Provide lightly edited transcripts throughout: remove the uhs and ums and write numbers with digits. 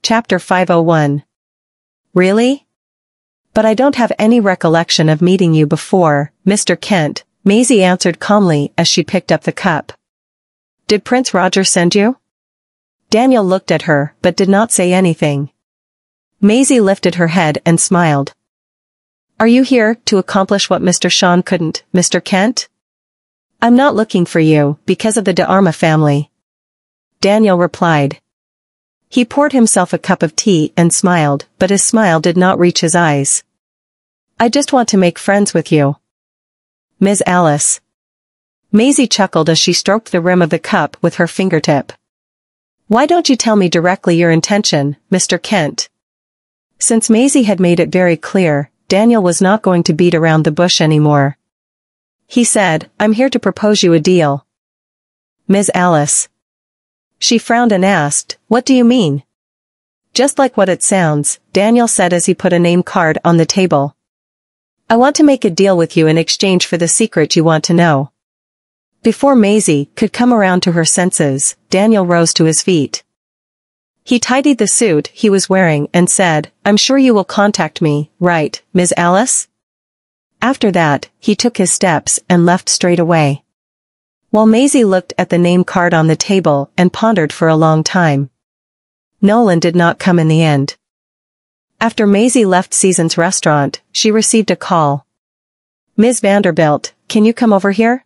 Chapter 501. Really? But I don't have any recollection of meeting you before, Mr. Kent, Maisie answered calmly as she picked up the cup. Did Prince Roger send you? Daniel looked at her but did not say anything. Maisie lifted her head and smiled. Are you here to accomplish what Mr. Sean couldn't, Mr. Kent? I'm not looking for you because of the D'Arma family. Daniel replied. He poured himself a cup of tea and smiled, but his smile did not reach his eyes. I just want to make friends with you. Ms. Alice. Maisie chuckled as she stroked the rim of the cup with her fingertip. Why don't you tell me directly your intention, Mr. Kent? Since Maisie had made it very clear, Daniel was not going to beat around the bush anymore. He said, I'm here to propose you a deal. Ms. Alice. She frowned and asked, what do you mean? Just like what it sounds, Daniel said as he put a name card on the table. I want to make a deal with you in exchange for the secret you want to know. Before Maisie could come around to her senses, Daniel rose to his feet. He tidied the suit he was wearing and said, I'm sure you will contact me, right, Ms. Alice? After that, he took his steps and left straight away. While Maisie looked at the name card on the table and pondered for a long time. Nolan did not come in the end. After Maisie left Season's restaurant, she received a call. Ms. Vanderbilt, can you come over here?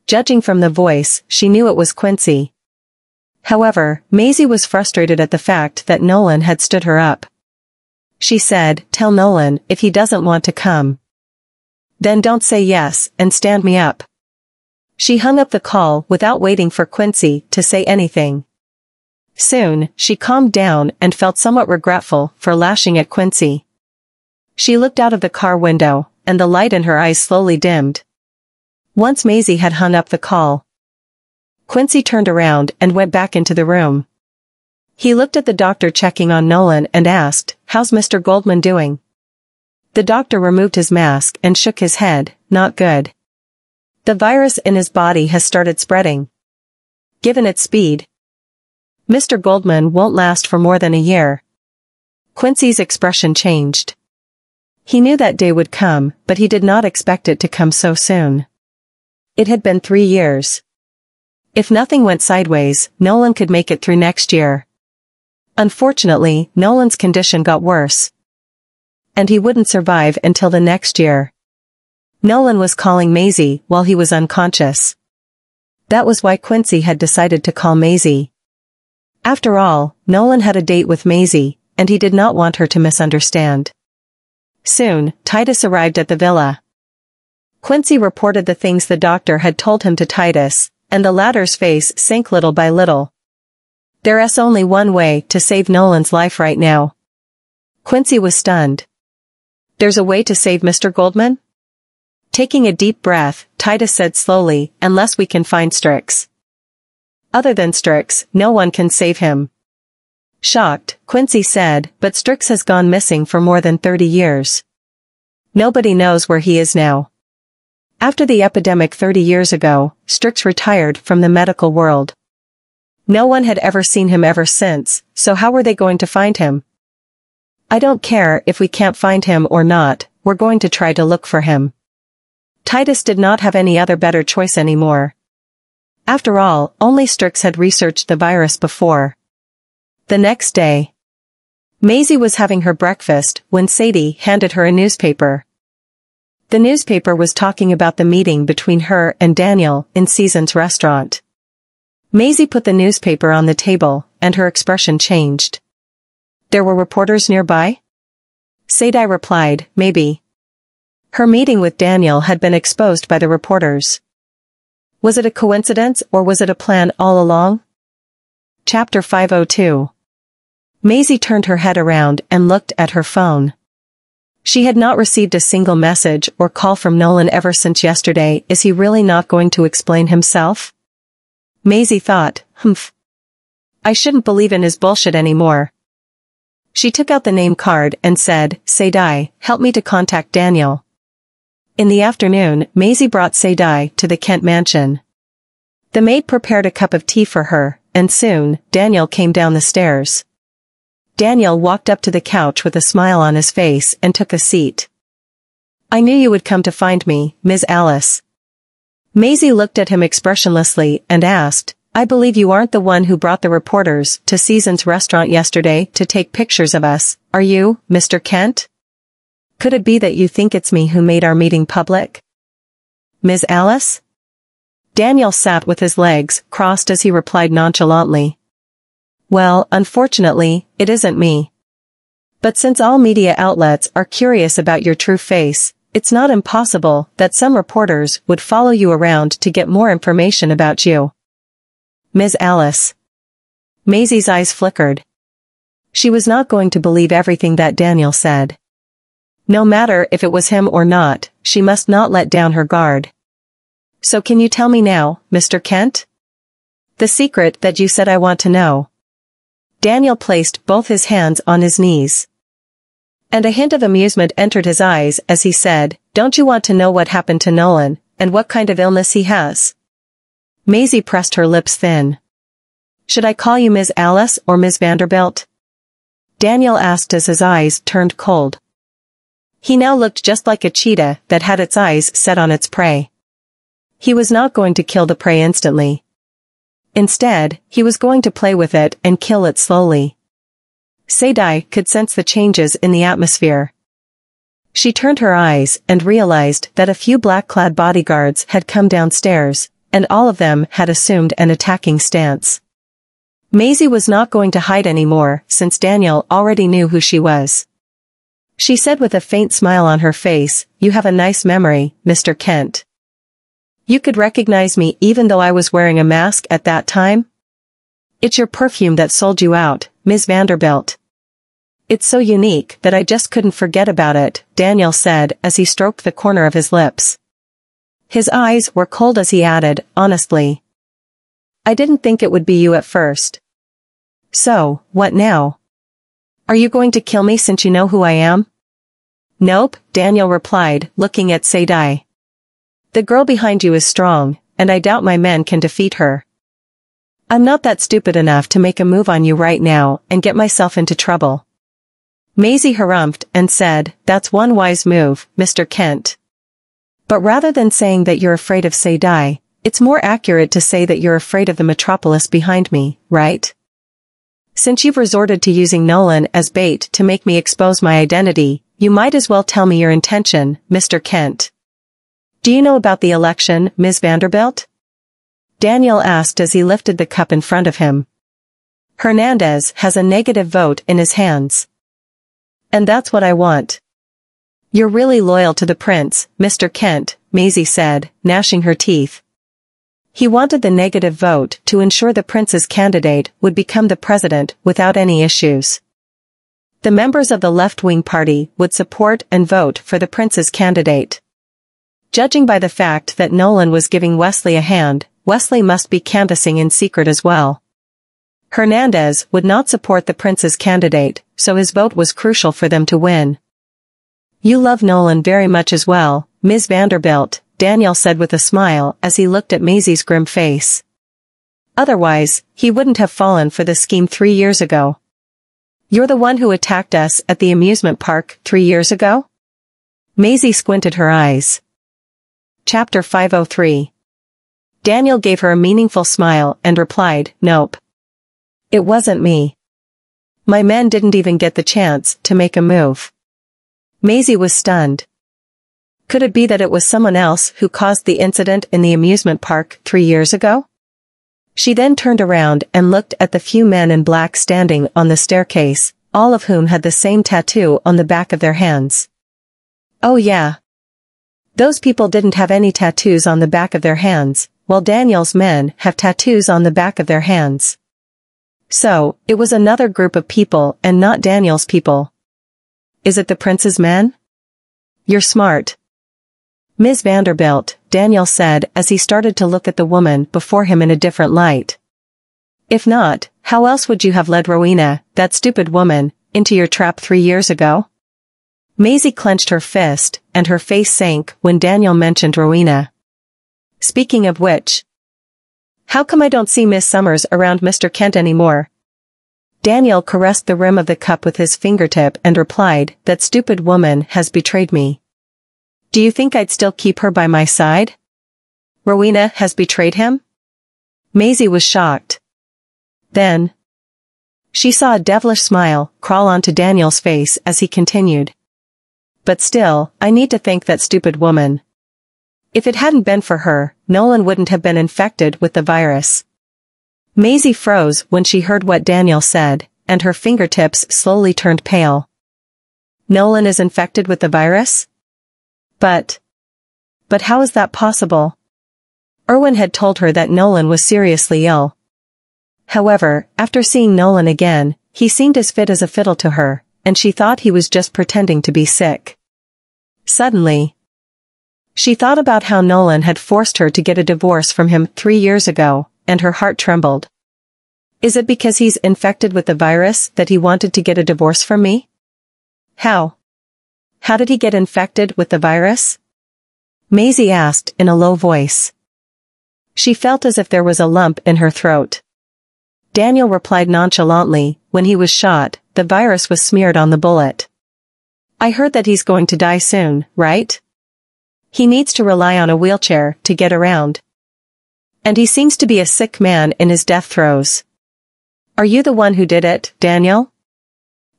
Judging from the voice, she knew it was Quincy. However, Maisie was frustrated at the fact that Nolan had stood her up. She said, tell Nolan if he doesn't want to come. Then don't say yes and stand me up. She hung up the call without waiting for Quincy to say anything. Soon, she calmed down and felt somewhat regretful for lashing at Quincy. She looked out of the car window, and the light in her eyes slowly dimmed. Once Maisie had hung up the call, Quincy turned around and went back into the room. He looked at the doctor checking on Nolan and asked, how's Mr. Goldman doing? The doctor removed his mask and shook his head, not good. The virus in his body has started spreading. Given its speed, Mr. Goldman won't last for more than a year. Quincy's expression changed. He knew that day would come, but he did not expect it to come so soon. It had been 3 years. If nothing went sideways, Nolan could make it through next year. Unfortunately, Nolan's condition got worse. And he wouldn't survive until the next year. Nolan was calling Maisie while he was unconscious. That was why Quincy had decided to call Maisie. After all, Nolan had a date with Maisie, and he did not want her to misunderstand. Soon, Titus arrived at the villa. Quincy reported the things the doctor had told him to Titus, and the latter's face sank little by little. There's only one way to save Nolan's life right now. Quincy was stunned. There's a way to save Mr. Goldman? Taking a deep breath, Titus said slowly, unless we can find Strix. Other than Strix, no one can save him. Shocked, Quincy said, but Strix has gone missing for more than 30 years. Nobody knows where he is now. After the epidemic 30 years ago, Strix retired from the medical world. No one had ever seen him ever since, so how were they going to find him? I don't care if we can't find him or not, we're going to try to look for him. Titus did not have any other better choice anymore. After all, only Strix had researched the virus before. The next day, Maisie was having her breakfast when Sadie handed her a newspaper. The newspaper was talking about the meeting between her and Daniel in Season's restaurant. Maisie put the newspaper on the table, and her expression changed. There were reporters nearby? Sadie replied, maybe. Her meeting with Daniel had been exposed by the reporters. Was it a coincidence or was it a plan all along? Chapter 502. Maisie turned her head around and looked at her phone. She had not received a single message or call from Nolan ever since yesterday. Is he really not going to explain himself? Maisie thought, I shouldn't believe in his bullshit anymore. She took out the name card and said, Sadie, help me to contact Daniel. In the afternoon, Maisie brought Sadie to the Kent mansion. The maid prepared a cup of tea for her, and soon, Daniel came down the stairs. Daniel walked up to the couch with a smile on his face and took a seat. I knew you would come to find me, Ms. Alice. Maisie looked at him expressionlessly and asked, I believe you aren't the one who brought the reporters to Season's restaurant yesterday to take pictures of us, are you, Mr. Kent? Could it be that you think it's me who made our meeting public? Ms. Alice? Daniel sat with his legs crossed as he replied nonchalantly. Well, unfortunately, it isn't me. But since all media outlets are curious about your true face, it's not impossible that some reporters would follow you around to get more information about you. Ms. Alice. Maisie's eyes flickered. She was not going to believe everything that Daniel said. No matter if it was him or not, she must not let down her guard. So can you tell me now, Mr. Kent? The secret that you said I want to know. Daniel placed both his hands on his knees. And a hint of amusement entered his eyes as he said, Don't you want to know what happened to Nolan, and what kind of illness he has? Maisie pressed her lips thin. Should I call you Ms. Alice or Ms. Vanderbilt? Daniel asked as his eyes turned cold. He now looked just like a cheetah that had its eyes set on its prey. He was not going to kill the prey instantly. Instead, he was going to play with it and kill it slowly. Sadie could sense the changes in the atmosphere. She turned her eyes and realized that a few black-clad bodyguards had come downstairs, and all of them had assumed an attacking stance. Maisie was not going to hide anymore since Daniel already knew who she was. She said with a faint smile on her face, You have a nice memory, Mr. Kent. You could recognize me even though I was wearing a mask at that time? It's your perfume that sold you out, Ms. Vanderbilt. It's so unique that I just couldn't forget about it, Daniel said as he stroked the corner of his lips. His eyes were cold as he added, honestly. I didn't think it would be you at first. So, what now? Are you going to kill me since you know who I am? Nope, Daniel replied, looking at Sadie. The girl behind you is strong, and I doubt my men can defeat her. I'm not that stupid enough to make a move on you right now and get myself into trouble. Maisie harumphed and said, That's one wise move, Mr. Kent. But rather than saying that you're afraid of Sadie, it's more accurate to say that you're afraid of the metropolis behind me, right? Since you've resorted to using Nolan as bait to make me expose my identity, you might as well tell me your intention, Mr. Kent. Do you know about the election, Ms. Vanderbilt? Daniel asked as he lifted the cup in front of him. Hernandez has a negative vote in his hands. And that's what I want. You're really loyal to the prince, Mr. Kent, Maisie said, gnashing her teeth. He wanted the negative vote to ensure the prince's candidate would become the president without any issues. The members of the left-wing party would support and vote for the prince's candidate. Judging by the fact that Nolan was giving Wesley a hand, Wesley must be canvassing in secret as well. Hernandez would not support the prince's candidate, so his vote was crucial for them to win. You love Nolan very much as well, Ms. Vanderbilt, Daniel said with a smile as he looked at Maisie's grim face. Otherwise, he wouldn't have fallen for the scheme 3 years ago. You're the one who attacked us at the amusement park 3 years ago? Maisie squinted her eyes. Chapter 503. Daniel gave her a meaningful smile and replied, Nope. It wasn't me. My men didn't even get the chance to make a move. Maisie was stunned. Could it be that it was someone else who caused the incident in the amusement park 3 years ago? She then turned around and looked at the few men in black standing on the staircase, all of whom had the same tattoo on the back of their hands. Oh yeah. Those people didn't have any tattoos on the back of their hands, while Daniel's men have tattoos on the back of their hands. So, it was another group of people and not Daniel's people. Is it the prince's men? You're smart. Ms. Vanderbilt, Daniel said as he started to look at the woman before him in a different light. If not, how else would you have led Rowena, that stupid woman, into your trap 3 years ago? Maisie clenched her fist, and her face sank when Daniel mentioned Rowena. Speaking of which, how come I don't see Miss Summers around Mr. Kent anymore? Daniel caressed the rim of the cup with his fingertip and replied, "That stupid woman has betrayed me. Do you think I'd still keep her by my side? Rowena has betrayed him?" Maisie was shocked. Then she saw a devilish smile crawl onto Daniel's face as he continued. "But still, I need to thank that stupid woman. If it hadn't been for her, Nolan wouldn't have been infected with the virus." Maisie froze when she heard what Daniel said, and her fingertips slowly turned pale. Nolan is infected with the virus? But how is that possible? Erwin had told her that Nolan was seriously ill. However, after seeing Nolan again, he seemed as fit as a fiddle to her, and she thought he was just pretending to be sick. Suddenly, she thought about how Nolan had forced her to get a divorce from him 3 years ago, and her heart trembled. Is it because he's infected with the virus that he wanted to get a divorce from me? How did he get infected with the virus? Maisie asked in a low voice. She felt as if there was a lump in her throat. Daniel replied nonchalantly, "When he was shot, the virus was smeared on the bullet. I heard that he's going to die soon, right? He needs to rely on a wheelchair to get around. And he seems to be a sick man in his death throes." "Are you the one who did it, Daniel?"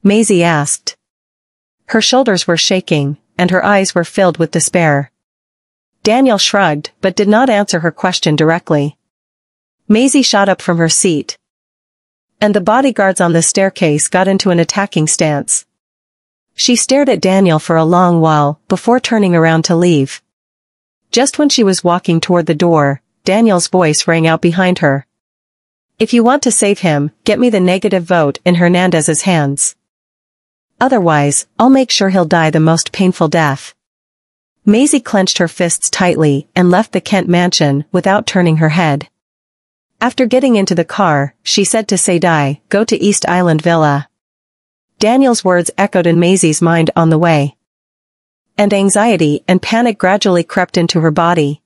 Maisie asked. Her shoulders were shaking, and her eyes were filled with despair. Daniel shrugged but did not answer her question directly. Maisie shot up from her seat, and the bodyguards on the staircase got into an attacking stance. She stared at Daniel for a long while before turning around to leave. Just when she was walking toward the door, Daniel's voice rang out behind her. "If you want to save him, get me the negative vote in Hernandez's hands. Otherwise, I'll make sure he'll die the most painful death." Maisie clenched her fists tightly and left the Kent mansion without turning her head. After getting into the car, she said to Sadai, "Go to East Island Villa." Daniel's words echoed in Maisie's mind on the way. And anxiety and panic gradually crept into her body.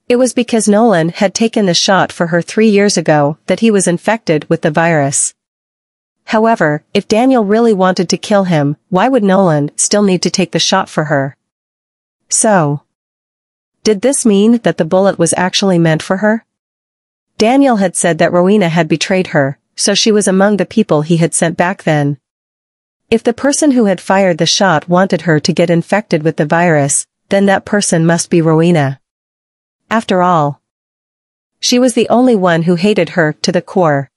It was because Nolan had taken the shot for her 3 years ago that he was infected with the virus. However, if Daniel really wanted to kill him, why would Nolan still need to take the shot for her? So, did this mean that the bullet was actually meant for her? Daniel had said that Rowena had betrayed her, so she was among the people he had sent back then. If the person who had fired the shot wanted her to get infected with the virus, then that person must be Rowena. After all, she was the only one who hated her to the core.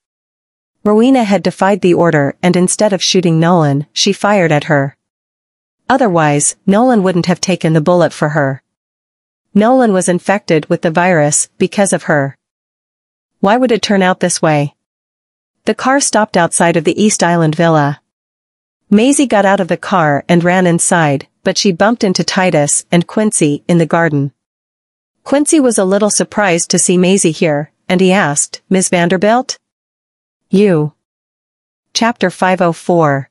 Rowena had defied the order, and instead of shooting Nolan, she fired at her. Otherwise, Nolan wouldn't have taken the bullet for her. Nolan was infected with the virus because of her. Why would it turn out this way? The car stopped outside of the East Island Villa. Maisie got out of the car and ran inside, but she bumped into Titus and Quincy in the garden. Quincy was a little surprised to see Maisie here, and he asked, "Miss Vanderbilt?" "You." Chapter 504.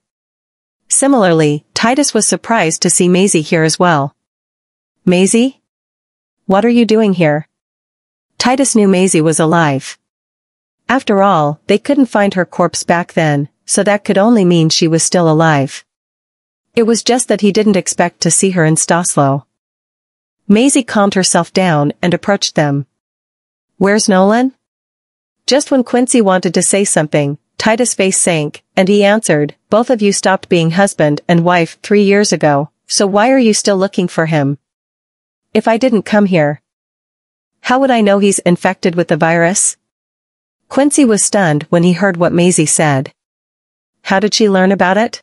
Similarly, Titus was surprised to see Maisie here as well. "Maisie? What are you doing here?" Titus knew Maisie was alive. After all, they couldn't find her corpse back then, so that could only mean she was still alive. It was just that he didn't expect to see her in Staslo. Maisie calmed herself down and approached them. "Where's Nolan?" Just when Quincy wanted to say something, Titus' face sank, and he answered, "Both of you stopped being husband and wife 3 years ago, so why are you still looking for him? If I didn't come here, how would I know he's infected with the virus?" Quincy was stunned when he heard what Maisie said. How did she learn about it?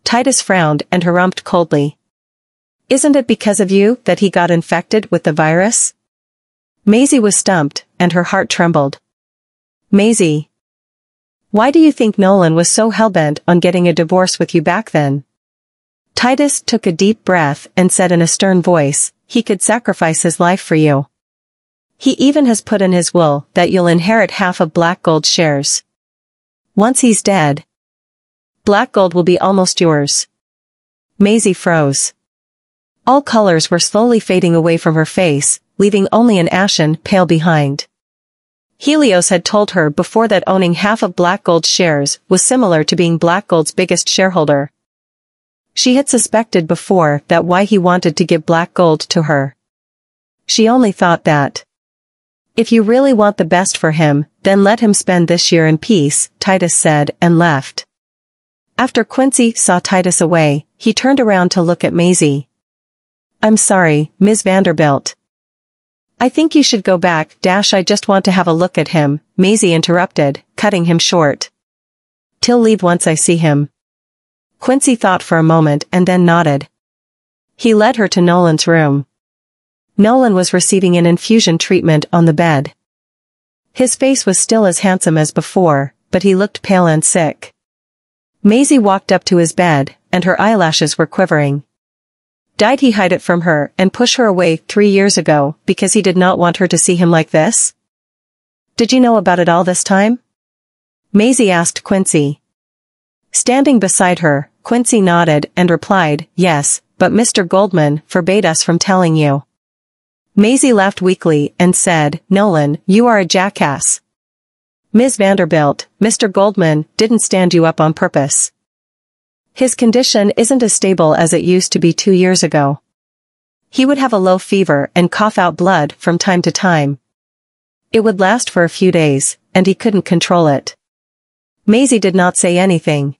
Titus frowned and harumphed coldly. "Isn't it because of you that he got infected with the virus?" Maisie was stumped, and her heart trembled. "Maisie, why do you think Nolan was so hellbent on getting a divorce with you back then?" Titus took a deep breath and said in a stern voice, "He could sacrifice his life for you. He even has put in his will that you'll inherit half of Black Gold shares. Once he's dead, Black Gold will be almost yours." Maisie froze. All colors were slowly fading away from her face, leaving only an ashen pale behind. Helios had told her before that owning half of Black Gold's shares was similar to being Black Gold's biggest shareholder. She had suspected before that why he wanted to give Black Gold to her. She only thought that. If you really want the best for him, then let him spend this year in peace, Titus said and left. After Quincy saw Titus away, he turned around to look at Maisie. I'm sorry, Ms. Vanderbilt. I think you should go back. I just want to have a look at him, Maisie interrupted, cutting him short. Till leave once I see him. Quincy thought for a moment and then nodded. He led her to Nolan's room. Nolan was receiving an infusion treatment on the bed. His face was still as handsome as before, but he looked pale and sick. Maisie walked up to his bed, and her eyelashes were quivering. Did he hide it from her and push her away 3 years ago because he did not want her to see him like this? Did you know about it all this time? Maisie asked Quincy. Standing beside her, Quincy nodded and replied, yes, but Mr. Goldman forbade us from telling you. Maisie laughed weakly and said, Nolan, you are a jackass. Ms. Vanderbilt, Mr. Goldman didn't stand you up on purpose. His condition isn't as stable as it used to be 2 years ago. He would have a low fever and cough out blood from time to time. It would last for a few days, and he couldn't control it. Maisie did not say anything.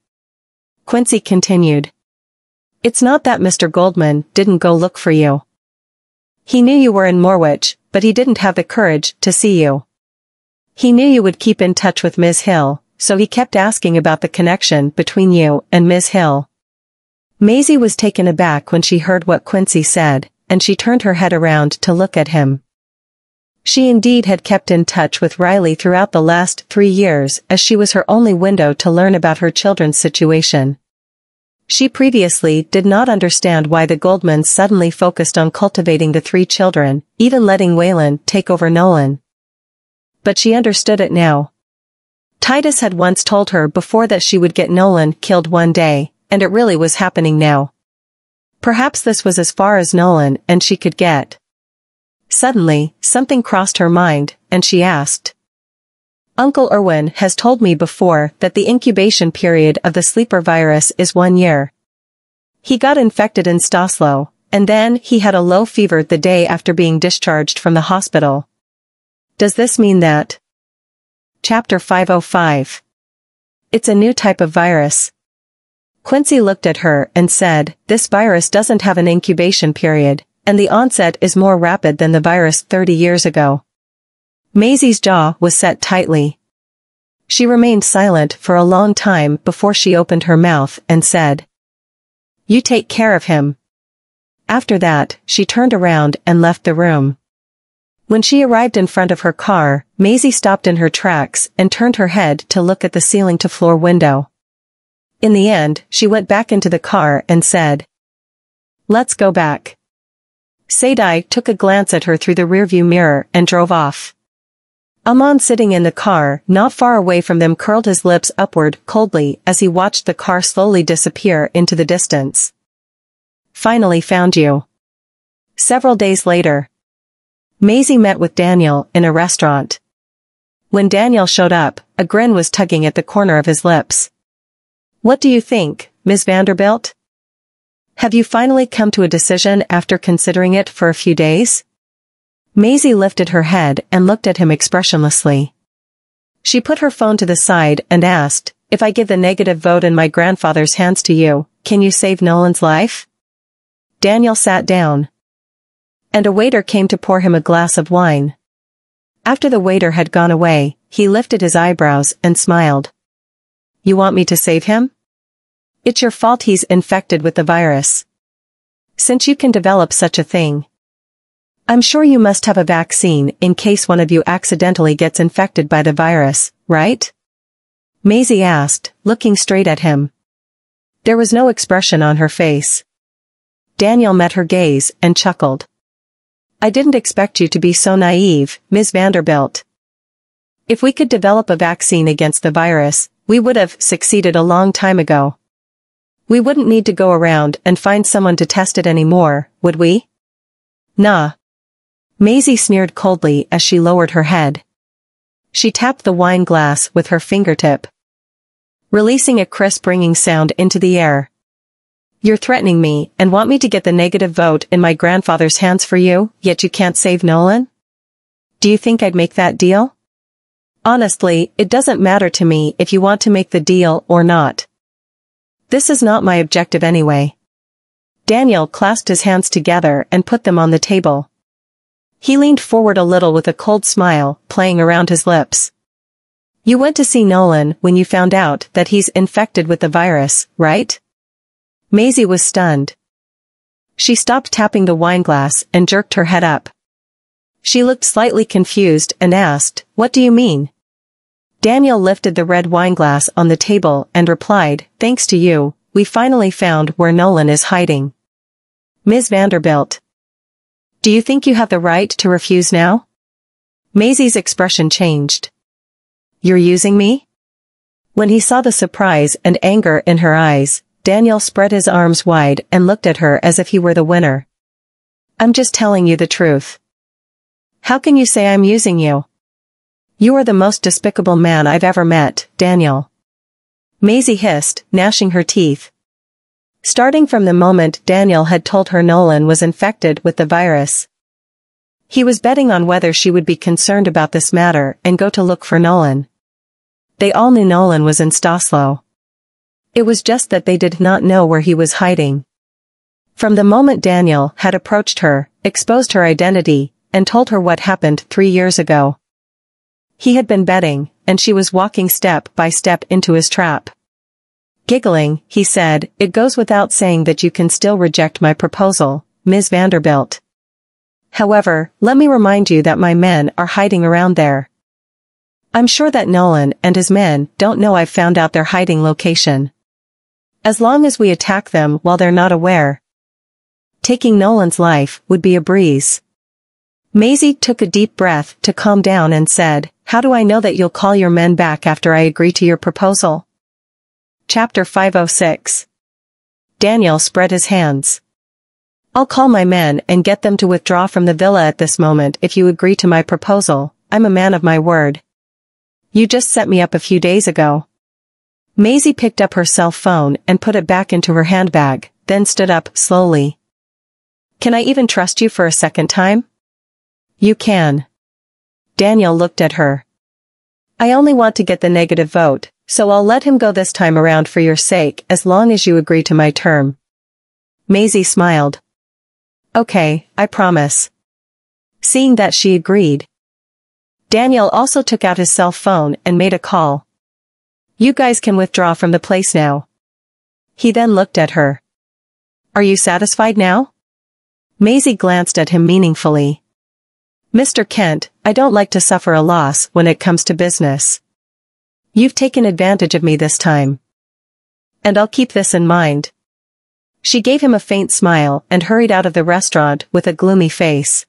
Quincy continued. It's not that Mr. Goldman didn't go look for you. He knew you were in Morwich, but he didn't have the courage to see you. He knew you would keep in touch with Ms. Hill, so he kept asking about the connection between you and Ms. Hill. Maisie was taken aback when she heard what Quincy said, and she turned her head around to look at him. She indeed had kept in touch with Riley throughout the last 3 years, as she was her only window to learn about her children's situation. She previously did not understand why the Goldmans suddenly focused on cultivating the 3 children, even letting Waylon take over Nolan. But she understood it now. Titus had once told her before that she would get Nolan killed one day, and it really was happening now. Perhaps this was as far as Nolan and she could get. Suddenly, something crossed her mind, and she asked. Uncle Irwin has told me before that the incubation period of the sleeper virus is 1 year. He got infected in Staslow, and then he had a low fever the day after being discharged from the hospital. Does this mean that? Chapter 505. It's a new type of virus. Quincy looked at her and said, this virus doesn't have an incubation period, and the onset is more rapid than the virus 30 years ago. Maisie's jaw was set tightly. She remained silent for a long time before she opened her mouth and said, You take care of him. After that, she turned around and left the room. When she arrived in front of her car, Maisie stopped in her tracks and turned her head to look at the ceiling-to-floor window. In the end, she went back into the car and said, Let's go back. Sadie took a glance at her through the rearview mirror and drove off. Amon, sitting in the car, not far away from them, curled his lips upward coldly as he watched the car slowly disappear into the distance. Finally found you. Several days later, Maisie met with Daniel in a restaurant. When Daniel showed up, a grin was tugging at the corner of his lips. What do you think, Ms. Vanderbilt? Have you finally come to a decision after considering it for a few days? Maisie lifted her head and looked at him expressionlessly. She put her phone to the side and asked, If I give the negative vote in my grandfather's hands to you, can you save Nolan's life? Daniel sat down. And a waiter came to pour him a glass of wine. After the waiter had gone away, he lifted his eyebrows and smiled. You want me to save him? It's your fault he's infected with the virus. Since you can develop such a thing, I'm sure you must have a vaccine in case one of you accidentally gets infected by the virus, right? Maisie asked, looking straight at him. There was no expression on her face. Daniel met her gaze and chuckled. I didn't expect you to be so naive, Ms. Vanderbilt. If we could develop a vaccine against the virus, we would have succeeded a long time ago. We wouldn't need to go around and find someone to test it anymore, would we? Nah. Maisie sneered coldly as she lowered her head. She tapped the wine glass with her fingertip, releasing a crisp ringing sound into the air. You're threatening me and want me to get the negative vote in my grandfather's hands for you, yet you can't save Nolan? Do you think I'd make that deal? Honestly, it doesn't matter to me if you want to make the deal or not. This is not my objective anyway. Daniel clasped his hands together and put them on the table. He leaned forward a little with a cold smile playing around his lips. You went to see Nolan when you found out that he's infected with the virus, right? Maisie was stunned. She stopped tapping the wine glass and jerked her head up. She looked slightly confused and asked, "What do you mean?" Daniel lifted the red wine glass on the table and replied, "Thanks to you, we finally found where Nolan is hiding." Ms. Vanderbilt. Do you think you have the right to refuse now? Maisie's expression changed. You're using me? When he saw the surprise and anger in her eyes, Daniel spread his arms wide and looked at her as if he were the winner. I'm just telling you the truth. How can you say I'm using you? You are the most despicable man I've ever met, Daniel. Maisie hissed, gnashing her teeth. Starting from the moment Daniel had told her Nolan was infected with the virus, he was betting on whether she would be concerned about this matter and go to look for Nolan. They all knew Nolan was in Staslo. It was just that they did not know where he was hiding. From the moment Daniel had approached her, exposed her identity, and told her what happened 3 years ago, he had been betting, and she was walking step by step into his trap. Giggling, he said, "It goes without saying that you can still reject my proposal, Ms. Vanderbilt. However, let me remind you that my men are hiding around there. I'm sure that Nolan and his men don't know I've found out their hiding location. As long as we attack them while they're not aware, taking Nolan's life would be a breeze." Maisie took a deep breath to calm down and said, "How do I know that you'll call your men back after I agree to your proposal?" Chapter 506. Daniel spread his hands. "I'll call my men and get them to withdraw from the villa at this moment if you agree to my proposal. I'm a man of my word. You just set me up a few days ago." Maisie picked up her cell phone and put it back into her handbag, then stood up slowly. "Can I even trust you for a second time?" "You can." Daniel looked at her. "I only want to get the negative vote, so I'll let him go this time around for your sake as long as you agree to my term." Maisie smiled. "Okay, I promise." Seeing that she agreed, Daniel also took out his cell phone and made a call. "You guys can withdraw from the place now." He then looked at her. "Are you satisfied now?" Maisie glanced at him meaningfully. "Mr. Kent, I don't like to suffer a loss when it comes to business. You've taken advantage of me this time, and I'll keep this in mind." She gave him a faint smile and hurried out of the restaurant with a gloomy face.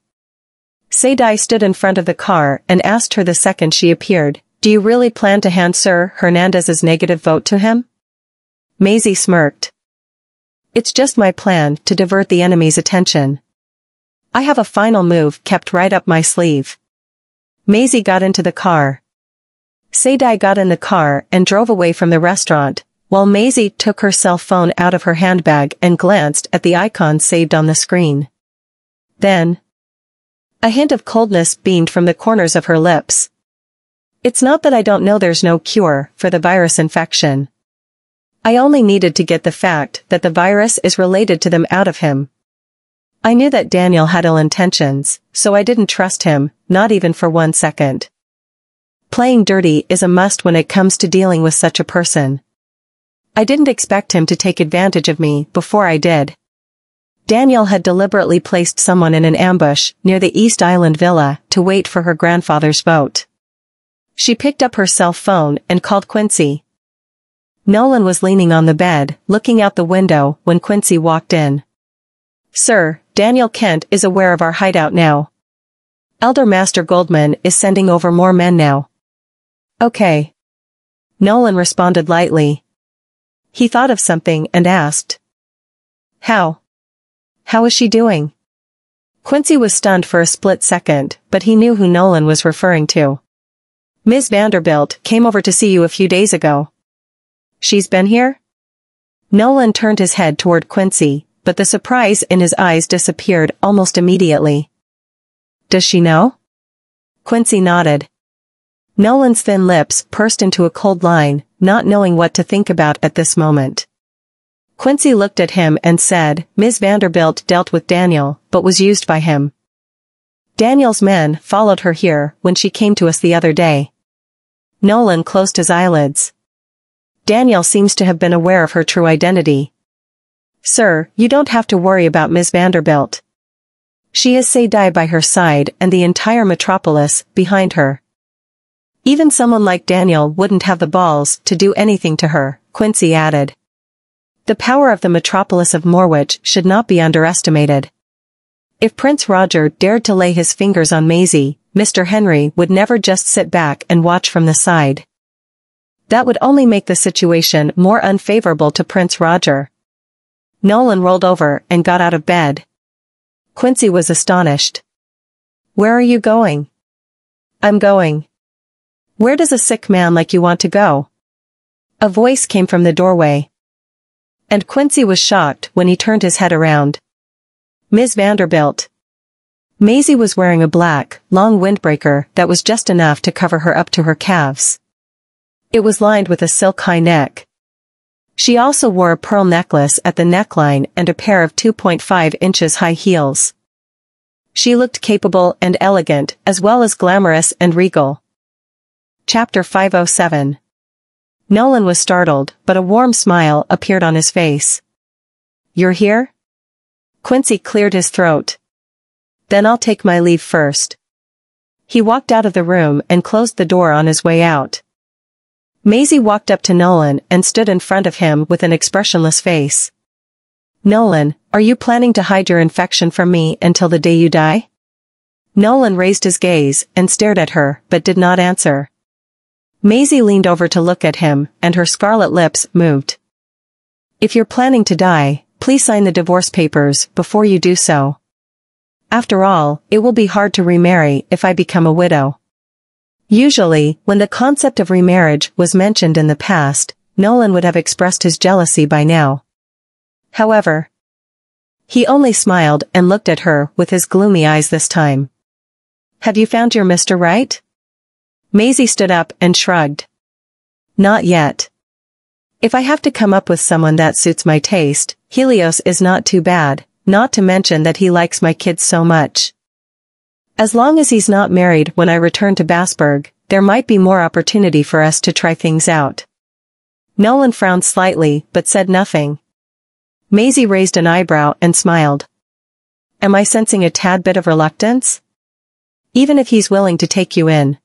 Sadai stood in front of the car and asked her the second she appeared, "Do you really plan to hand Sir Hernandez's negative vote to him?" Maisie smirked. "It's just my plan to divert the enemy's attention. I have a final move kept right up my sleeve." Maisie got into the car. Sadai got in the car and drove away from the restaurant, while Maisie took her cell phone out of her handbag and glanced at the icon saved on the screen. Then, a hint of coldness beamed from the corners of her lips. "It's not that I don't know there's no cure for the virus infection. I only needed to get the fact that the virus is related to them out of him. I knew that Daniel had ill intentions, so I didn't trust him, not even for 1 second. Playing dirty is a must when it comes to dealing with such a person. I didn't expect him to take advantage of me before I did." Daniel had deliberately placed someone in an ambush near the East Island villa to wait for her grandfather's vote. She picked up her cell phone and called Quincy. Nolan was leaning on the bed, looking out the window when Quincy walked in. "Sir, Daniel Kent is aware of our hideout now. Elder Master Goldman is sending over more men now." "Okay." Nolan responded lightly. He thought of something and asked, "How? How is she doing?" Quincy was stunned for a split second, but he knew who Nolan was referring to. Ms. Vanderbilt came over to see you a few days ago. She's been here? Nolan turned his head toward Quincy, but the surprise in his eyes disappeared almost immediately. Does she know? Quincy nodded. Nolan's thin lips pursed into a cold line, not knowing what to think about at this moment. Quincy looked at him and said, Ms. Vanderbilt dealt with Daniel, but was used by him. Daniel's men followed her here when she came to us the other day. Nolan closed his eyelids. Daniel seems to have been aware of her true identity. Sir, you don't have to worry about Ms. Vanderbilt. She has Sadie by her side and the entire metropolis behind her. Even someone like Daniel wouldn't have the balls to do anything to her, Quincy added. The power of the metropolis of Morwich should not be underestimated. If Prince Roger dared to lay his fingers on Maisie, Mr. Henry would never just sit back and watch from the side. That would only make the situation more unfavorable to Prince Roger. Nolan rolled over and got out of bed. Quincy was astonished. Where are you going? I'm going. Where does a sick man like you want to go? A voice came from the doorway. And Quincy was shocked when he turned his head around. Ms. Vanderbilt. Maisie was wearing a black, long windbreaker that was just enough to cover her up to her calves. It was lined with a silk high neck. She also wore a pearl necklace at the neckline and a pair of 2.5 inches high heels. She looked capable and elegant as well as glamorous and regal. Chapter 507. Nolan was startled, but a warm smile appeared on his face. You're here? Quincy cleared his throat. Then I'll take my leave first. He walked out of the room and closed the door on his way out. Maisie walked up to Nolan and stood in front of him with an expressionless face. Nolan, are you planning to hide your infection from me until the day you die? Nolan raised his gaze and stared at her, but did not answer. Maisie leaned over to look at him, and her scarlet lips moved. If you're planning to die, please sign the divorce papers before you do so. After all, it will be hard to remarry if I become a widow. Usually, when the concept of remarriage was mentioned in the past, Nolan would have expressed his jealousy by now. However, he only smiled and looked at her with his gloomy eyes this time. Have you found your Mr. Right? Maisie stood up and shrugged. Not yet. If I have to come up with someone that suits my taste, Helios is not too bad, not to mention that he likes my kids so much. As long as he's not married when I return to Basburg, there might be more opportunity for us to try things out. Nolan frowned slightly, but said nothing. Maisie raised an eyebrow and smiled. Am I sensing a tad bit of reluctance? Even if he's willing to take you in.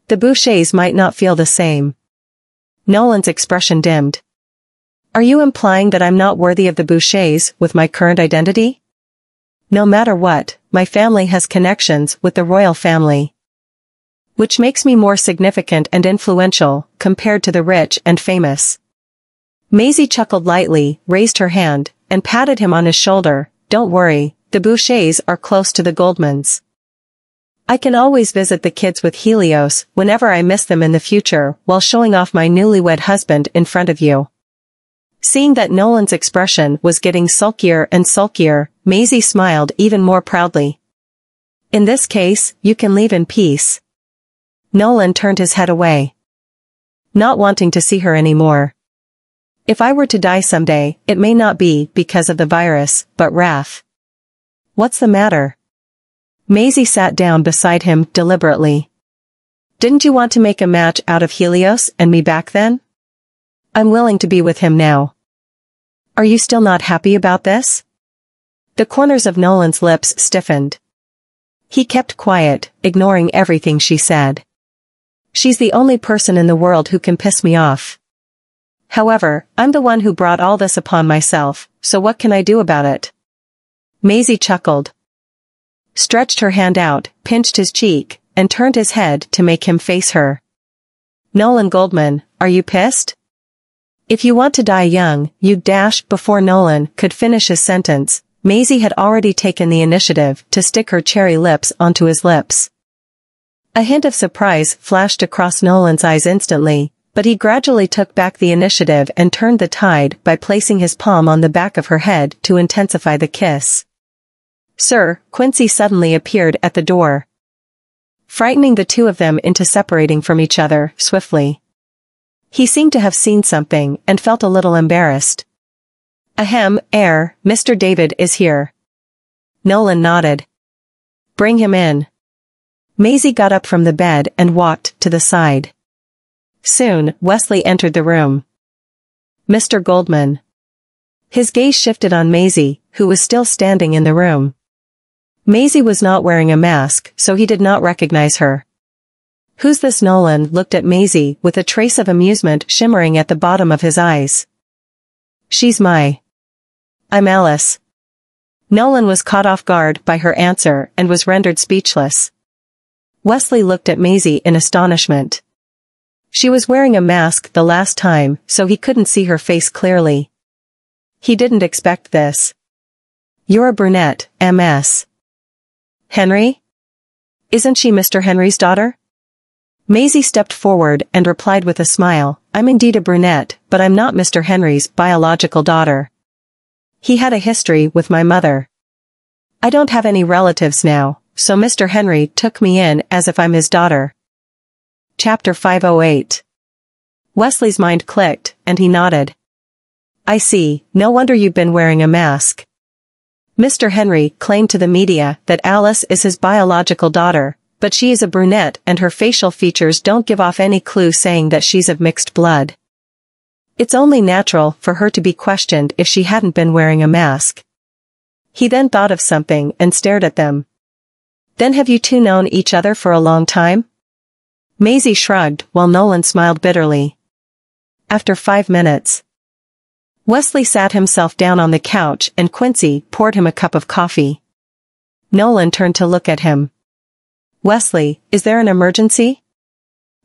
The Bouchers might not feel the same. Nolan's expression dimmed. Are you implying that I'm not worthy of the Bouchers with my current identity? No matter what, my family has connections with the royal family. Which makes me more significant and influential, compared to the rich and famous. Maisie chuckled lightly, raised her hand, and patted him on his shoulder. Don't worry, the Bouchers are close to the Goldmans. I can always visit the kids with Helios whenever I miss them in the future while showing off my newlywed husband in front of you. Seeing that Nolan's expression was getting sulkier and sulkier, Maisie smiled even more proudly. In this case, you can leave in peace. Nolan turned his head away. Not wanting to see her anymore. If I were to die someday, it may not be because of the virus, but wrath. What's the matter? Maisie sat down beside him deliberately. Didn't you want to make a match out of Helios and me back then? I'm willing to be with him now. Are you still not happy about this? The corners of Nolan's lips stiffened. He kept quiet, ignoring everything she said. She's the only person in the world who can piss me off. However, I'm the one who brought all this upon myself, so what can I do about it? Maisie chuckled. Stretched her hand out, pinched his cheek, and turned his head to make him face her. Nolan Goldman, are you pissed? If you want to die young, you dash. Before Nolan could finish his sentence, Maisie had already taken the initiative to stick her cherry lips onto his lips. A hint of surprise flashed across Nolan's eyes instantly, but he gradually took back the initiative and turned the tide by placing his palm on the back of her head to intensify the kiss. "Sir," Quincy suddenly appeared at the door, frightening the two of them into separating from each other swiftly. He seemed to have seen something and felt a little embarrassed. "Ahem, Mr. David is here." Nolan nodded. "Bring him in." Maisie got up from the bed and walked to the side. Soon, Wesley entered the room. "Mr. Goldman." His gaze shifted on Maisie, who was still standing in the room. Maisie was not wearing a mask, so he did not recognize her. "Who's this?" Nolan looked at Maisie with a trace of amusement shimmering at the bottom of his eyes. I'm Alice." Nolan was caught off guard by her answer and was rendered speechless. Wesley looked at Maisie in astonishment. She was wearing a mask the last time, so he couldn't see her face clearly. He didn't expect this. "You're a brunette, Ms. Henry? Isn't she Mr. Henry's daughter?" Maisie stepped forward and replied with a smile, "I'm indeed a brunette, but I'm not Mr. Henry's biological daughter. He had a history with my mother. I don't have any relatives now, so Mr. Henry took me in as if I'm his daughter." Chapter 508. Wesley's mind clicked, and he nodded. "I see, no wonder you've been wearing a mask." Mr. Henry claimed to the media that Alice is his biological daughter, but she is a brunette and her facial features don't give off any clue saying that she's of mixed blood. It's only natural for her to be questioned if she hadn't been wearing a mask. He then thought of something and stared at them. "Then have you two known each other for a long time?" Maisie shrugged while Nolan smiled bitterly. After 5 minutes, Wesley sat himself down on the couch and Quincy poured him a cup of coffee. Nolan turned to look at him. "Wesley, is there an emergency?"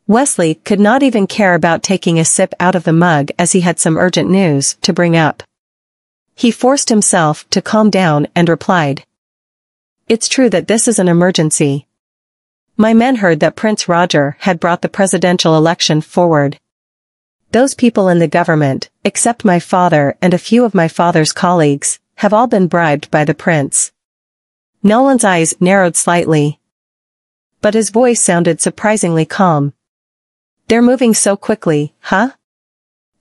Wesley could not even care about taking a sip out of the mug as he had some urgent news to bring up. He forced himself to calm down and replied, "It's true that this is an emergency. My men heard that Prince Roger had brought the presidential election forward. Those people in the government, except my father and a few of my father's colleagues, have all been bribed by the prince." Nolan's eyes narrowed slightly, but his voice sounded surprisingly calm. "They're moving so quickly, huh?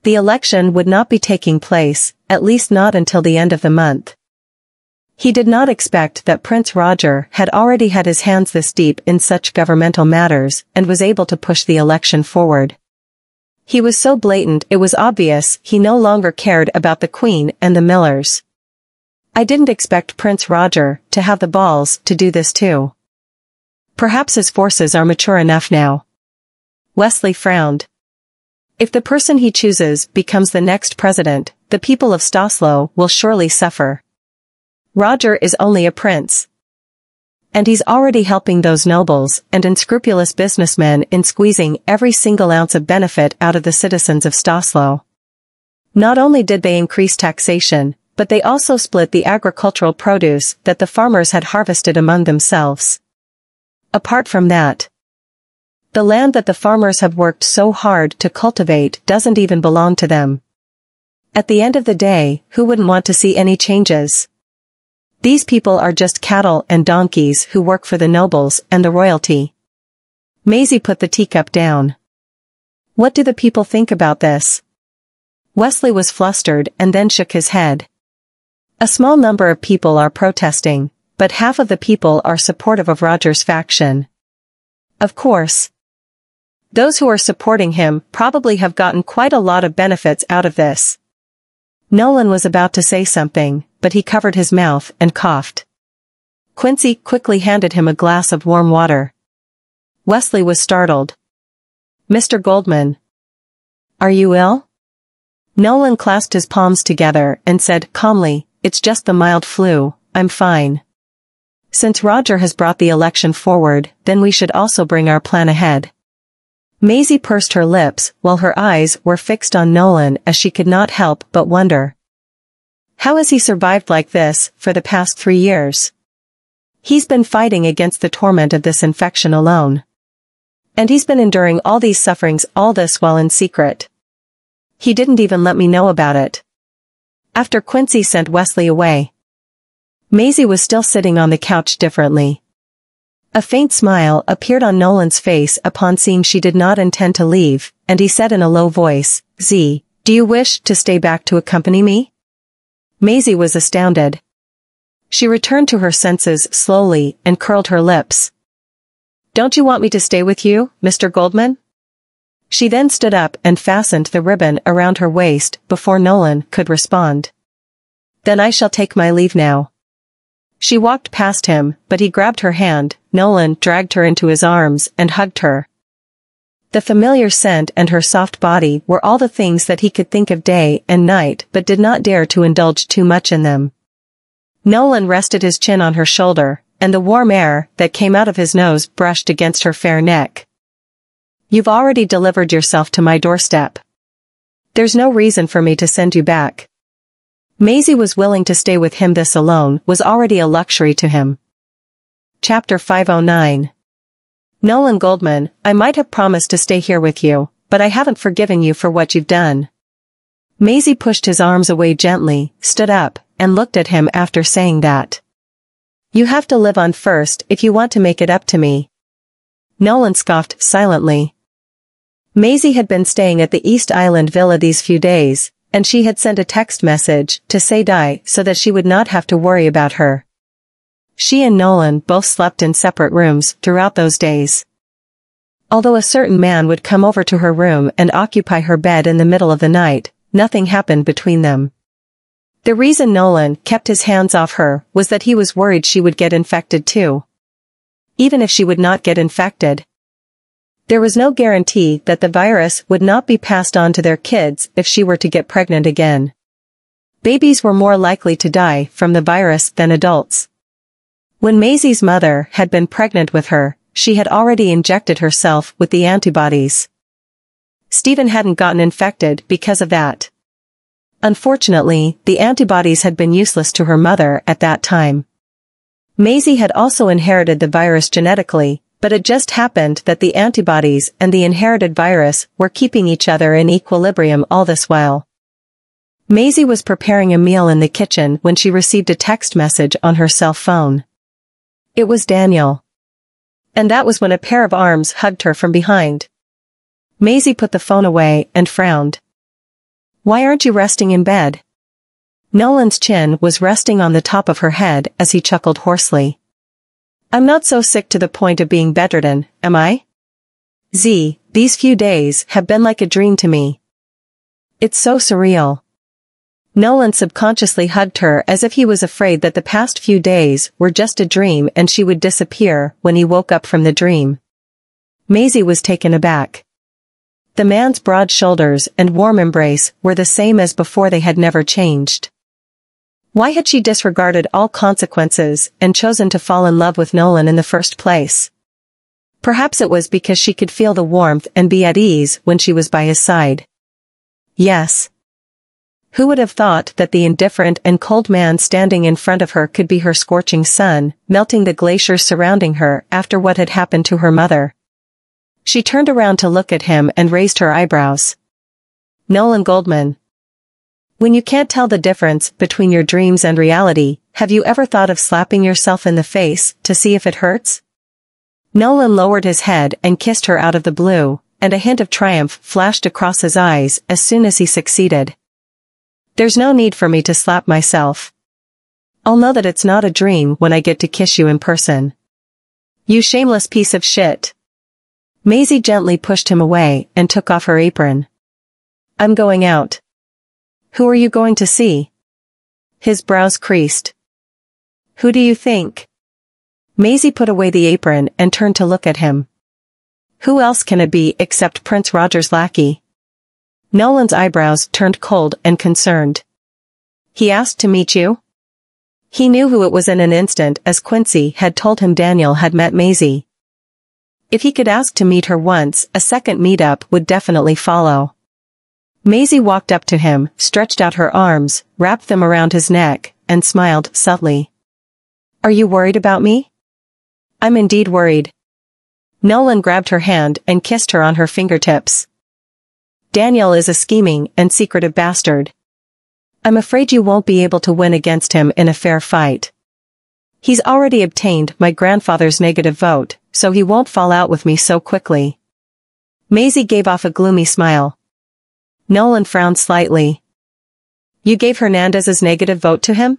The election would not be taking place, at least not until the end of the month." He did not expect that Prince Roger had already had his hands this deep in such governmental matters and was able to push the election forward. He was so blatant it was obvious he no longer cared about the Queen and the Millers. "I didn't expect Prince Roger to have the balls to do this too. Perhaps his forces are mature enough now." Wesley frowned. "If the person he chooses becomes the next president, the people of Stosslo will surely suffer. Roger is only a prince. And he's already helping those nobles and unscrupulous businessmen in squeezing every single ounce of benefit out of the citizens of Stosslo. Not only did they increase taxation, but they also split the agricultural produce that the farmers had harvested among themselves. Apart from that, the land that the farmers have worked so hard to cultivate doesn't even belong to them. At the end of the day, who wouldn't want to see any changes? These people are just cattle and donkeys who work for the nobles and the royalty." Maisie put the teacup down. "What do the people think about this?" Wesley was flustered and then shook his head. "A small number of people are protesting, but half of the people are supportive of Roger's faction. Of course, those who are supporting him probably have gotten quite a lot of benefits out of this." Nolan was about to say something, but he covered his mouth and coughed. Quincy quickly handed him a glass of warm water. Wesley was startled. "Mr. Goldman, are you ill?" Nolan clasped his palms together and said calmly, "It's just the mild flu, I'm fine. Since Roger has brought the election forward, then we should also bring our plan ahead." Maisie pursed her lips while her eyes were fixed on Nolan as she could not help but wonder. How has he survived like this for the past 3 years? He's been fighting against the torment of this infection alone. And he's been enduring all these sufferings, all this while in secret. He didn't even let me know about it. After Quincy sent Wesley away, Maisie was still sitting on the couch differently. A faint smile appeared on Nolan's face upon seeing she did not intend to leave, and he said in a low voice, "Z, do you wish to stay back to accompany me?" Maisie was astounded. She returned to her senses slowly and curled her lips. "Don't you want me to stay with you, Mr. Goldman?" She then stood up and fastened the ribbon around her waist before Nolan could respond. "Then I shall take my leave now." She walked past him, but he grabbed her hand. Nolan dragged her into his arms and hugged her. The familiar scent and her soft body were all the things that he could think of day and night but did not dare to indulge too much in them. Nolan rested his chin on her shoulder, and the warm air that came out of his nose brushed against her fair neck. "You've already delivered yourself to my doorstep. There's no reason for me to send you back." Maisie was willing to stay with him. This alone was already a luxury to him. Chapter 509. Nolan Goldman, I might have promised to stay here with you, but I haven't forgiven you for what you've done. Maisie pushed his arms away gently, stood up, and looked at him after saying that. "You have to live on first if you want to make it up to me." Nolan scoffed silently. Maisie had been staying at the East Island Villa these few days, and she had sent a text message to say die so that she would not have to worry about her. She and Nolan both slept in separate rooms throughout those days. Although a certain man would come over to her room and occupy her bed in the middle of the night, nothing happened between them. The reason Nolan kept his hands off her was that he was worried she would get infected too. Even if she would not get infected, there was no guarantee that the virus would not be passed on to their kids if she were to get pregnant again. Babies were more likely to die from the virus than adults. When Maisie's mother had been pregnant with her, she had already injected herself with the antibodies. Stephen hadn't gotten infected because of that. Unfortunately, the antibodies had been useless to her mother at that time. Maisie had also inherited the virus genetically, but it just happened that the antibodies and the inherited virus were keeping each other in equilibrium all this while. Maisie was preparing a meal in the kitchen when she received a text message on her cell phone. It was Daniel. And that was when a pair of arms hugged her from behind. Maisie put the phone away and frowned. "Why aren't you resting in bed?" Nolan's chin was resting on the top of her head as he chuckled hoarsely. "I'm not so sick to the point of being bedridden, am I? Z, these few days have been like a dream to me. It's so surreal." Nolan subconsciously hugged her as if he was afraid that the past few days were just a dream and she would disappear when he woke up from the dream. Maisie was taken aback. The man's broad shoulders and warm embrace were the same as before. They had never changed. Why had she disregarded all consequences and chosen to fall in love with Nolan in the first place? Perhaps it was because she could feel the warmth and be at ease when she was by his side. Yes. Who would have thought that the indifferent and cold man standing in front of her could be her scorching sun, melting the glaciers surrounding her after what had happened to her mother? She turned around to look at him and raised her eyebrows. "Nolan Goldman. When you can't tell the difference between your dreams and reality, have you ever thought of slapping yourself in the face to see if it hurts?" Nolan lowered his head and kissed her out of the blue, and a hint of triumph flashed across his eyes as soon as he succeeded. "There's no need for me to slap myself. I'll know that it's not a dream when I get to kiss you in person." "You shameless piece of shit." Maisie gently pushed him away and took off her apron. "I'm going out." "Who are you going to see?" His brows creased. "Who do you think?" Maisie put away the apron and turned to look at him. "Who else can it be except Prince Roger's lackey?" Nolan's eyebrows turned cold and concerned. "He asked to meet you?" He knew who it was in an instant, as Quincy had told him Daniel had met Maisie. If he could ask to meet her once, a second meetup would definitely follow. Maisie walked up to him, stretched out her arms, wrapped them around his neck, and smiled subtly. "Are you worried about me?" "I'm indeed worried." Nolan grabbed her hand and kissed her on her fingertips. Daniel is a scheming and secretive bastard. I'm afraid you won't be able to win against him in a fair fight. He's already obtained my grandfather's negative vote, so he won't fall out with me so quickly. Maisie gave off a gloomy smile. Nolan frowned slightly. You gave Hernandez's negative vote to him?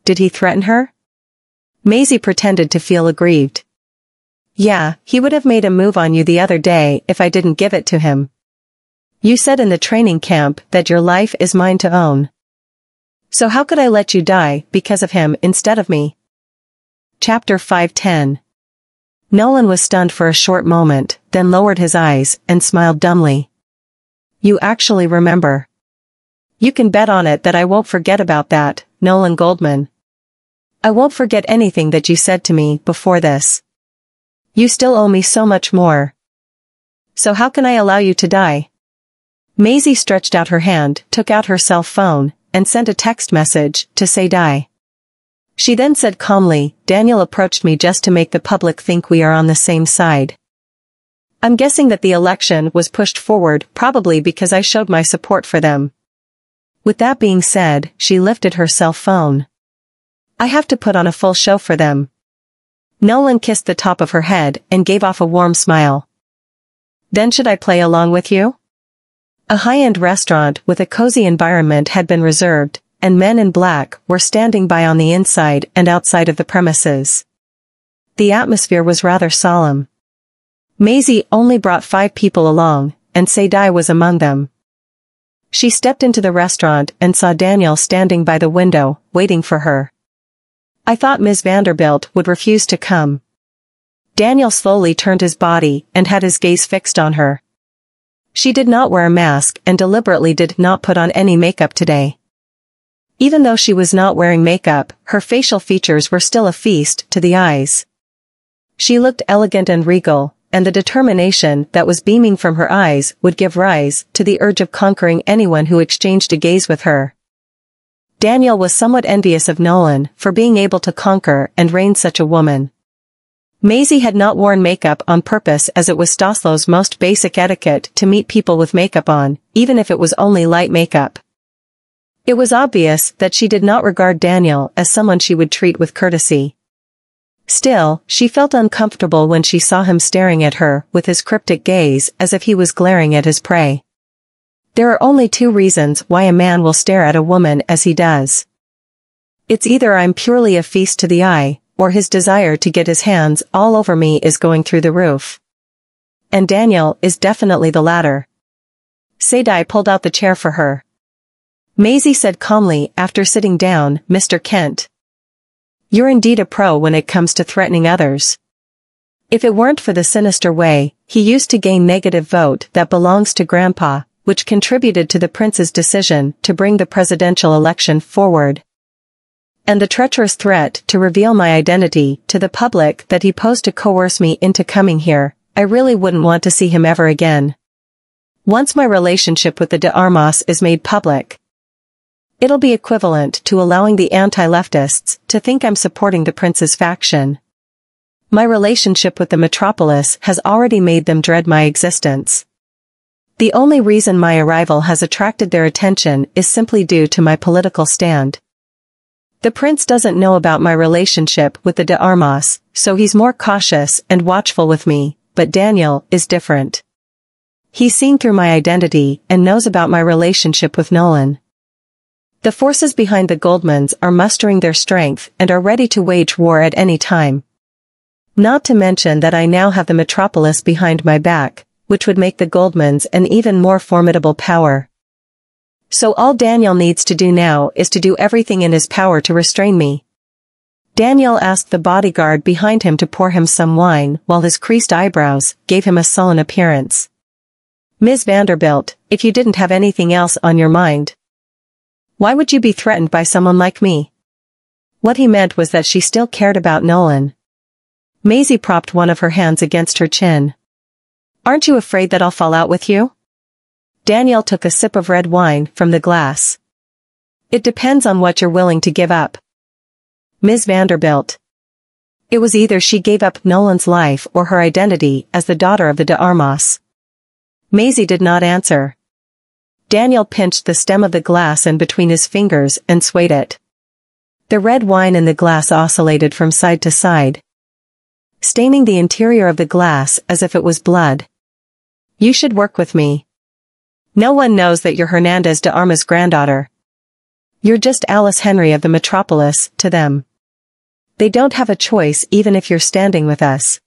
Did he threaten her? Maisie pretended to feel aggrieved. Yeah, he would have made a move on you the other day if I didn't give it to him. You said in the training camp that your life is mine to own. So how could I let you die because of him instead of me? Chapter 510. Nolan was stunned for a short moment, then lowered his eyes and smiled dumbly. You actually remember. You can bet on it that I won't forget about that, Nolan Goldman. I won't forget anything that you said to me before this. You still owe me so much more. So how can I allow you to die? Maisie stretched out her hand, took out her cell phone, and sent a text message to say die. She then said calmly, Daniel approached me just to make the public think we are on the same side. I'm guessing that the election was pushed forward probably because I showed my support for them. With that being said, she lifted her cell phone. I have to put on a full show for them. Nolan kissed the top of her head and gave off a warm smile. Then should I play along with you? A high-end restaurant with a cozy environment had been reserved, and men in black were standing by on the inside and outside of the premises. The atmosphere was rather solemn. Maisie only brought 5 people along, and Sadai was among them. She stepped into the restaurant and saw Daniel standing by the window, waiting for her. I thought Ms. Vanderbilt would refuse to come. Daniel slowly turned his body and had his gaze fixed on her. She did not wear a mask and deliberately did not put on any makeup today. Even though she was not wearing makeup, her facial features were still a feast to the eyes. She looked elegant and regal, and the determination that was beaming from her eyes would give rise to the urge of conquering anyone who exchanged a gaze with her. Daniel was somewhat envious of Nolan for being able to conquer and reign such a woman. Maisie had not worn makeup on purpose as it was Stoslo's most basic etiquette to meet people with makeup on, even if it was only light makeup. It was obvious that she did not regard Daniel as someone she would treat with courtesy. Still, she felt uncomfortable when she saw him staring at her with his cryptic gaze as if he was glaring at his prey. There are only 2 reasons why a man will stare at a woman as he does. It's either I'm purely a feast to the eye, or his desire to get his hands all over me is going through the roof. And Daniel is definitely the latter. Sadai pulled out the chair for her. Maisie said calmly after sitting down, Mr. Kent. You're indeed a pro when it comes to threatening others. If it weren't for the sinister way he used to gain negative vote that belongs to Grandpa, which contributed to the prince's decision to bring the presidential election forward, and the treacherous threat to reveal my identity to the public that he posed to coerce me into coming here, I really wouldn't want to see him ever again. Once my relationship with the de Armas is made public, it'll be equivalent to allowing the anti-leftists to think I'm supporting the prince's faction. My relationship with the metropolis has already made them dread my existence. The only reason my arrival has attracted their attention is simply due to my political stand. The prince doesn't know about my relationship with the de Armas, so he's more cautious and watchful with me, but Daniel is different. He's seen through my identity and knows about my relationship with Nolan. The forces behind the Goldmans are mustering their strength and are ready to wage war at any time. Not to mention that I now have the metropolis behind my back, which would make the Goldmans an even more formidable power. So all Daniel needs to do now is to do everything in his power to restrain me. Daniel asked the bodyguard behind him to pour him some wine while his creased eyebrows gave him a sullen appearance. Ms. Vanderbilt, if you didn't have anything else on your mind, why would you be threatened by someone like me? What he meant was that she still cared about Nolan. Maisie propped one of her hands against her chin. Aren't you afraid that I'll fall out with you? Daniel took a sip of red wine from the glass. It depends on what you're willing to give up. Ms. Vanderbilt. It was either she gave up Nolan's life or her identity as the daughter of the de Armas. Maisie did not answer. Daniel pinched the stem of the glass in between his fingers and swayed it. The red wine in the glass oscillated from side to side, staining the interior of the glass as if it was blood. You should work with me. No one knows that you're Hernandez de Armas' granddaughter. You're just Alice Henry of the metropolis, to them. They don't have a choice even if you're standing with us.